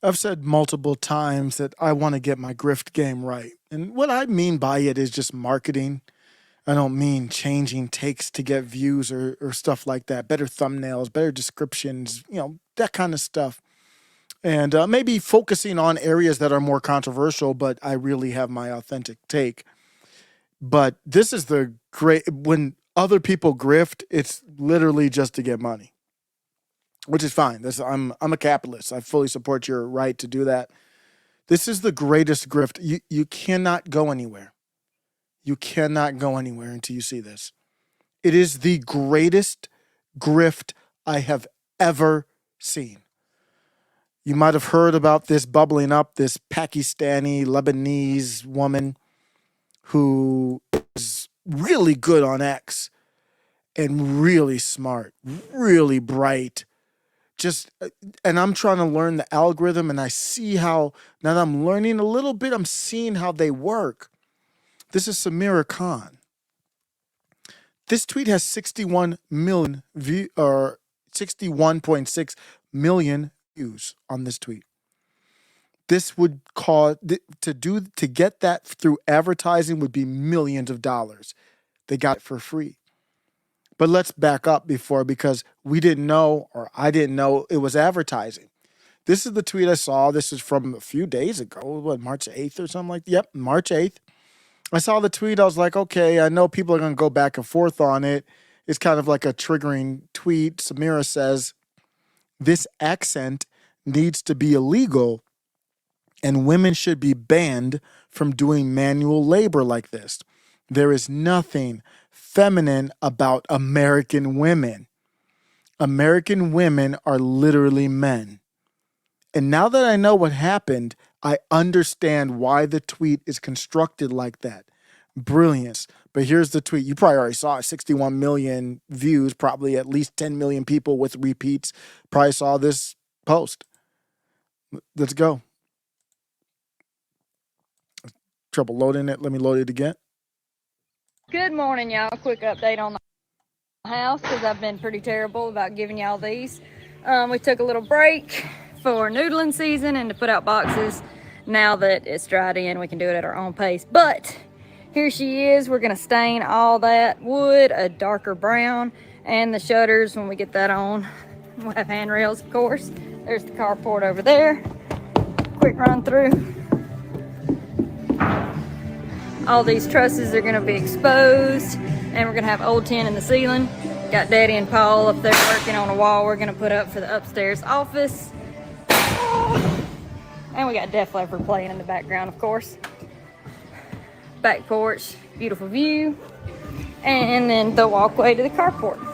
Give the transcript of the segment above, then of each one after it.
I've said multiple times that I want to get my grift game right. And what I mean by it is just marketing. I don't mean changing takes to get views or stuff like that. Better thumbnails, better descriptions, that kind of stuff. And maybe focusing on areas that are more controversial, but I really have my authentic take. But this is the great, when other people grift, it's literally just to get money, which is fine. I'm a capitalist. I fully support your right to do that. This is the greatest grift. You cannot go anywhere. You cannot go anywhere until you see this. It is the greatest grift I have ever seen. You might have heard about this bubbling up, this Pakistani Lebanese woman who is really good on X and really smart, really bright. And I'm trying to learn the algorithm, and I see how, now that I'm learning a little bit, I'm seeing how they work. This is Samirah Khan. This tweet has 61 million or 61.6 million views on this tweet. This would cost to get that through advertising would be millions of dollars. They got it for free. But let's back up because we didn't know, or I didn't know it was advertising. This is the tweet I saw. This is from a few days ago, March 8th or something like that? Yep, March 8th. I saw the tweet. I was like, okay, I know people are going to go back and forth on it. It's kind of like a triggering tweet. Samirah says, this accent needs to be illegal and women should be banned from doing manual labor like this. There is nothing feminine about American women. American women are literally men. And now that I know what happened, I understand why the tweet is constructed like that. Brilliance. But here's the tweet. You probably already saw it. 61 million views, probably at least 10 million people with repeats probably saw this post. Let's go. Trouble loading it. Let me load it again. Good morning, y'all. Quick update on the house because I've been pretty terrible about giving y'all these. We took a little break for noodling season and to put out boxes. Now that it's dried in, we can do it at our own pace. But here she is. We're going to stain all that wood a darker brown, and the shutters, when we get that on, we'll have handrails, of course. There's the carport over there. Quick run through. All these trusses are going to be exposed, and we're going to have old tin in the ceiling. Got Daddy and Paul up there working on a wall we're going to put up for the upstairs office. And we got Def Leppard playing in the background, of course. Back porch, beautiful view. And then the walkway to the carport.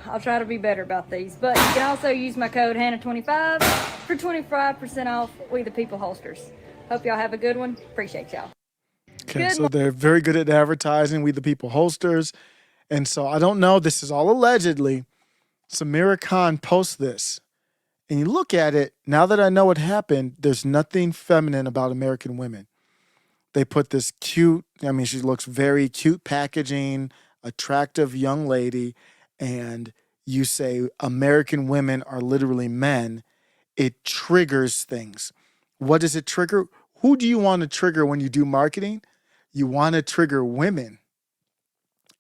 I'll try to be better about these. But you can also use my code Hannah25 for 25% off We the People holsters. Hope y'all have a good one. Appreciate y'all. Okay, so they're very good at advertising, We the People holsters. And so I don't know, this is all allegedly. Samirah Khan posts this. And you look at it, now that I know what happened, there's nothing feminine about American women. They put this cute, she looks very cute packaging, attractive young lady, and you say American women are literally men. It triggers things. What does it trigger? Who do you want to trigger when you do marketing? You want to trigger women.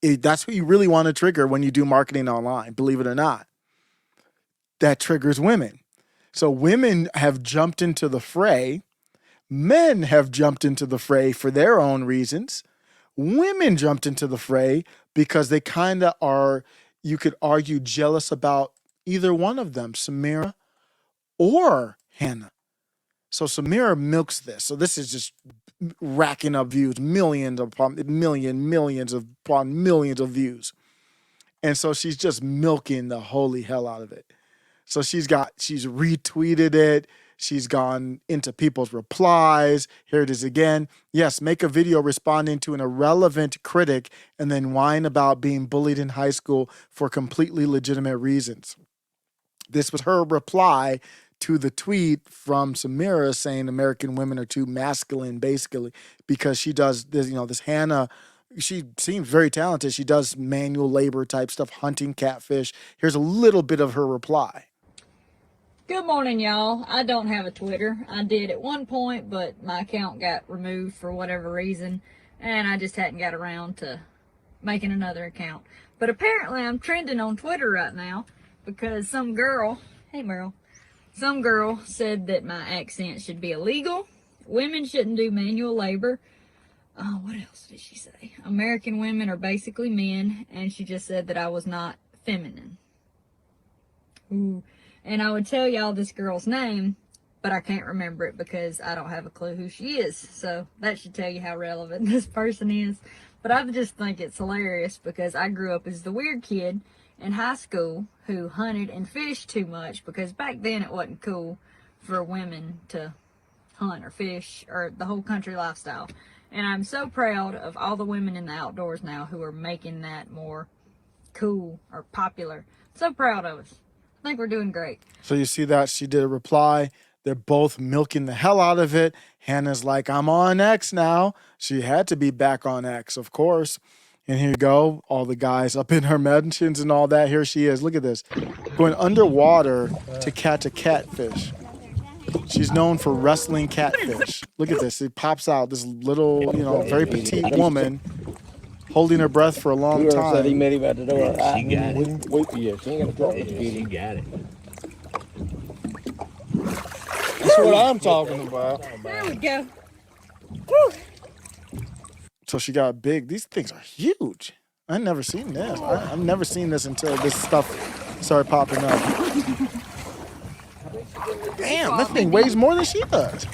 That's who you really want to trigger when you do marketing online, believe it or not. That triggers women. So women have jumped into the fray. Men have jumped into the fray for their own reasons. Women jumped into the fray because they kind of are, you could argue, jealous about either one of them, Samirah or Hannah. So Samirah milks this. So this is just racking up views, millions upon millions upon millions of views. And so she's just milking the holy hell out of it. So she's retweeted it. She's gone into people's replies. Here it is again. Yes, make a video responding to an irrelevant critic and then whine about being bullied in high school for completely legitimate reasons. This was her reply to the tweet from Samirah saying American women are too masculine, basically, because she does this, this Hannah she seems very talented. She does manual labor type stuff, hunting catfish. Here's a little bit of her reply. Good morning, y'all. I don't have a Twitter. I did at one point, but my account got removed for whatever reason, and I just hadn't got around to making another account. But apparently I'm trending on Twitter right now because some girl, hey Meryl, some girl said that my accent should be illegal. Women shouldn't do manual labor. Oh, what else did she say? American women are basically men, and she just said that I was not feminine. Ooh. And I would tell y'all this girl's name, but I can't remember it because I don't have a clue who she is. So that should tell you how relevant this person is. But I just think it's hilarious because I grew up as the weird kid in high school who hunted and fished too much, because back then it wasn't cool for women to hunt or fish or the whole country lifestyle. And I'm so proud of all the women in the outdoors now who are making that more cool or popular. So proud of us. I think we're doing great. So you see that she did a reply. They're both milking the hell out of it. Hannah's like, I'm on X now. She had to be back on X, of course. And here you go. All the guys up in her mentions and all that. Here she is. Look at this. Going underwater to catch a catfish. She's known for wrestling catfish. Look at this. It pops out. This little, very petite woman holding her breath for a long time. Said he met him at the door. She got it. Yeah, she ain't got to talk to She got it. That's what I'm talking about. There we go. So she got big. These things are huge. I've never seen this. I've never seen this until this stuff started popping up. Damn, that thing weighs more than she does.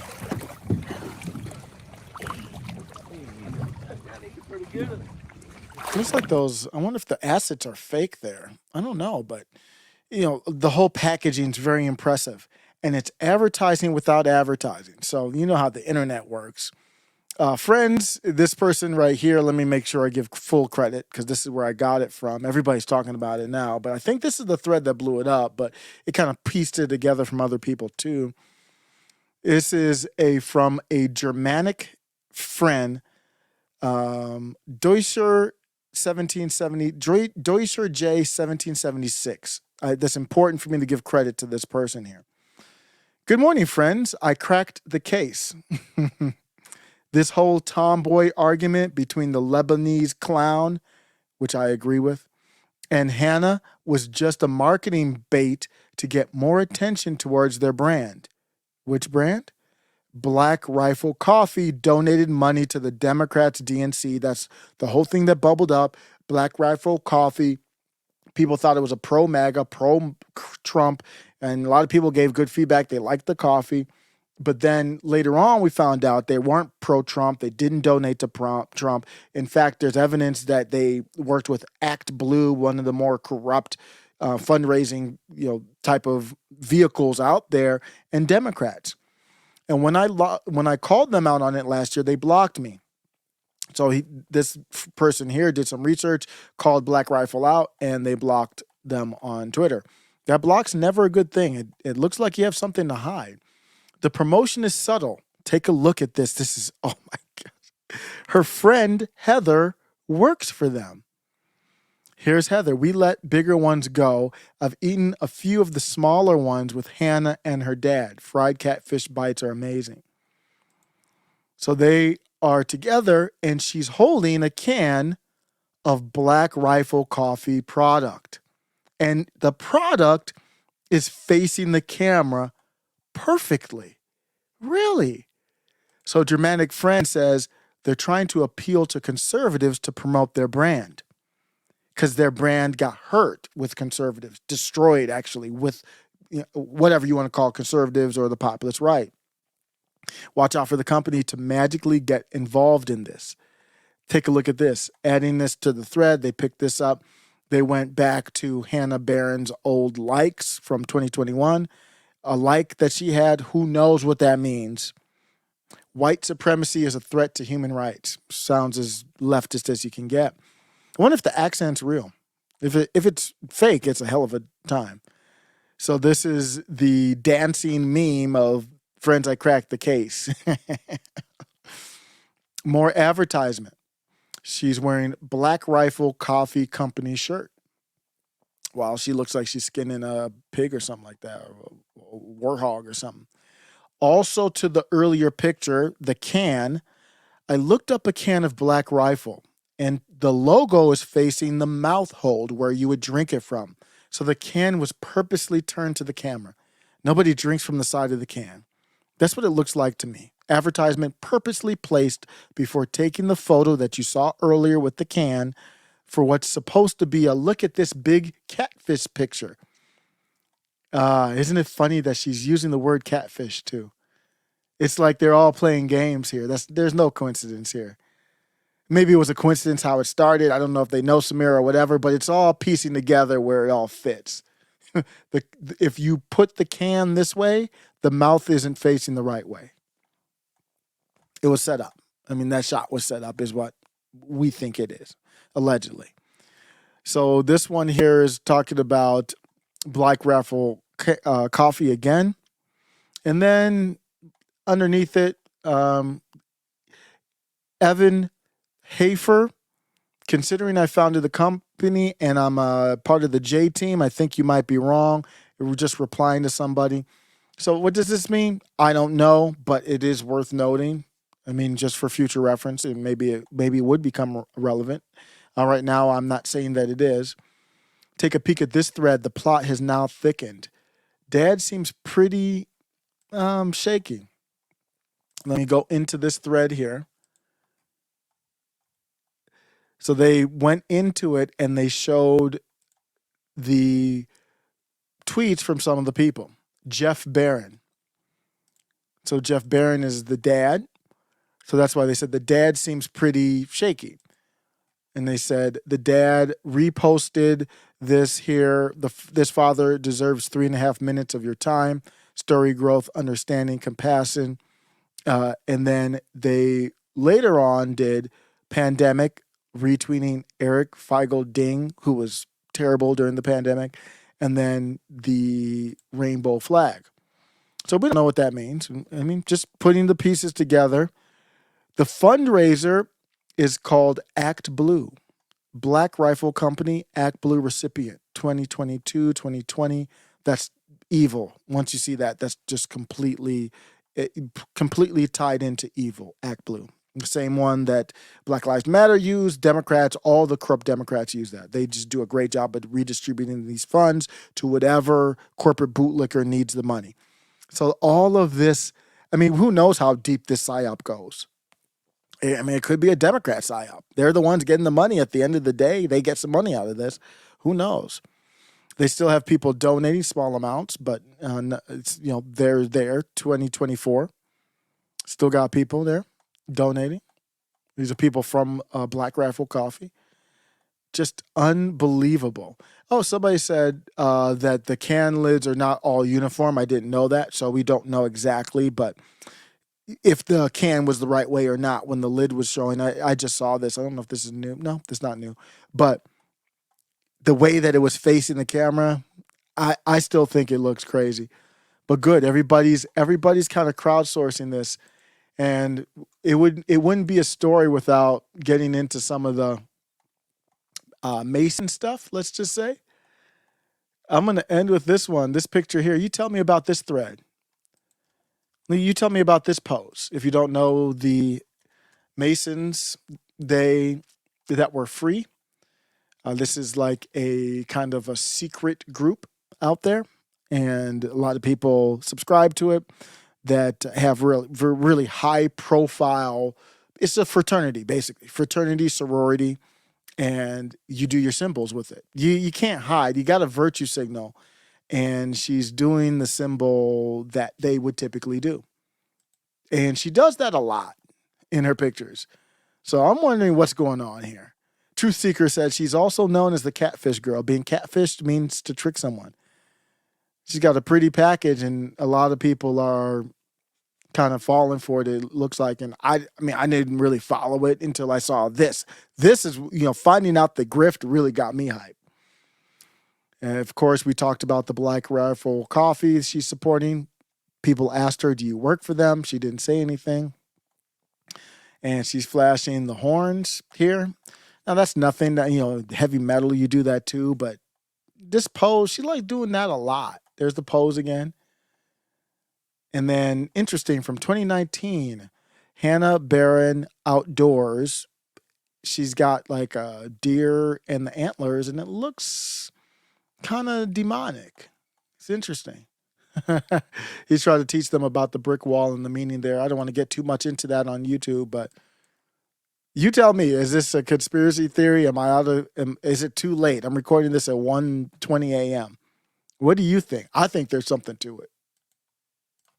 Looks like those. I wonder if the assets are fake there. I don't know, but the whole packaging is very impressive, and it's advertising without advertising. So you know how the internet works. Friends, this person right here, let me make sure I give full credit because this is where I got it from. Everybody's talking about it now, but I think this is the thread that blew it up, but it kind of pieced it together from other people too. This is from a Germanic friend, Deutscher 1770, Deutscher J 1776. That's important for me to give credit to this person here. Good morning, friends. I cracked the case. This whole tomboy argument between the Lebanese clown, which I agree with, and Hannah was just a marketing bait to get more attention towards their brand. Which brand? Black Rifle Coffee donated money to the Democrats' DNC. That's the whole thing that bubbled up. Black Rifle Coffee. People thought it was a pro-MAGA, pro-Trump, and a lot of people gave good feedback. They liked the coffee. But then later on, we found out they weren't pro-Trump. They didn't donate to Trump. In fact, there's evidence that they worked with Act Blue, one of the more corrupt fundraising, type of vehicles out there, and Democrats. And when I called them out on it last year, they blocked me. So this person here did some research, called Black Rifle out, and they blocked them on Twitter. That block's never a good thing. It looks like you have something to hide. The promotion is subtle. Take a look at this. This is, oh my God. Her friend, Heather, works for them. Here's Heather. We let bigger ones go. I've eaten a few of the smaller ones with Hannah and her dad. Fried catfish bites are amazing. So they are together, and she's holding a can of Black Rifle Coffee product. And the product is facing the camera perfectly. Really? So Germanic Friend says they're trying to appeal to conservatives to promote their brand because their brand got hurt with conservatives, destroyed actually with whatever you want to call conservatives or the populist right. Watch out for the company to magically get involved in this. Take a look at this. Adding this to the thread, they picked this up. They went back to Hannah Barron's old likes from 2021. A like that she had, who knows what that means. White supremacy is a threat to human rights. Sounds as leftist as you can get. I wonder if the accent's real. If it's fake, it's a hell of a time. So this is the dancing meme of friends, I cracked the case. More advertisement. She's wearing Black Rifle Coffee Company shirt. Wow, she looks like she's skinning a pig or something like that, or a warhog or something. Also, to the earlier picture, the can, I looked up a can of Black Rifle, and the logo is facing the mouth hold where you would drink it from. So the can was purposely turned to the camera. Nobody drinks from the side of the can. That's what it looks like to me. Advertisement purposely placed before taking the photo that you saw earlier with the can for what's supposed to be a look at this big catfish picture. Isn't it funny that she's using the word catfish too? It's like they're all playing games here. There's no coincidence here. Maybe it was a coincidence how it started. I don't know if they know Samirah or whatever, but it's all piecing together where it all fits. If you put the can this way, the mouth isn't facing the right way. It was set up. I mean, that shot was set up is what we think it is, allegedly. So this one here is talking about Black Rifle coffee again. And then underneath it, Evan Hafer, considering I founded the company and I'm a part of the J team, I think you might be wrong. We're just replying to somebody. So what does this mean? I don't know, but it is worth noting. I mean, just for future reference, and maybe it would become relevant. Right now, I'm not saying that it is. Take a peek at this thread. The plot has now thickened. Dad seems pretty shaky. Let me go into this thread here. So they went into it and they showed the tweets from some of the people. Jeff Barron. So Jeff Barron is the dad. So that's why they said the dad seems pretty shaky. And they said the dad reposted this here. This father deserves 3.5 minutes of your time. Story, growth, understanding, compassion. And then they later on did pandemic, retweeting Eric Feigl Ding, who was terrible during the pandemic, and then the rainbow flag. So we don't know what that means. I mean, just putting the pieces together. The fundraiser is called Act Blue. Black Rifle Company, Act Blue recipient, 2022, 2020. That's evil. Once you see that, that's just completely tied into evil, Act Blue. The same one that Black Lives Matter used, Democrats, all the corrupt Democrats use that. They just do a great job at redistributing these funds to whatever corporate bootlicker needs the money. So all of this, I mean, who knows how deep this PSYOP goes? I mean, it could be a Democrat PSYOP. They're the ones getting the money at the end of the day. They get some money out of this. Who knows? They still have people donating small amounts, but it's, they're there. 2024, still got people there donating. These are people from Black Rifle Coffee. Just unbelievable. Oh, somebody said that the can lids are not all uniform. I didn't know that, so we don't know exactly, but if the can was the right way or not when the lid was showing. I just saw this. I don't know if this is new. No, this is not new. But the way that it was facing the camera, I still think it looks crazy. But good. Everybody's kind of crowdsourcing this. And it wouldn't be a story without getting into some of the Mason stuff, let's just say. I'm going to end with this one, this picture here. You tell me about this thread. You tell me about this pose. If you don't know the Masons, that were free. This is like a kind of a secret group out there, and a lot of people subscribe to it that have really high profile. It's a fraternity, basically. Fraternity, sorority, and you do your symbols with it. You can't hide. You got a virtue signal. And she's doing the symbol that they would typically do. And she does that a lot in her pictures. So I'm wondering what's going on here. Truth Seeker said she's also known as the catfish girl. Being catfished means to trick someone. She's got a pretty package, and a lot of people are kind of falling for it, it looks like. And I mean, I didn't really follow it until I saw this. This is, finding out the grift really got me hyped. And of course, we talked about the Black Rifle Coffee she's supporting. People asked her, do you work for them? She didn't say anything. and she's flashing the horns here. Now that's nothing that, heavy metal, you do that too, but this pose, she likes doing that a lot. There's the pose again. And then interesting from 2019, Hannah Barron Outdoors. She's got like a deer and the antlers, and it looks kind of demonic. It's interesting. He's trying to teach them about the brick wall and the meaning there. I don't want to get too much into that on YouTube, but you tell me, is this a conspiracy theory? Is it too late? I'm recording this at 1:20 a.m. What do you think? I think there's something to it.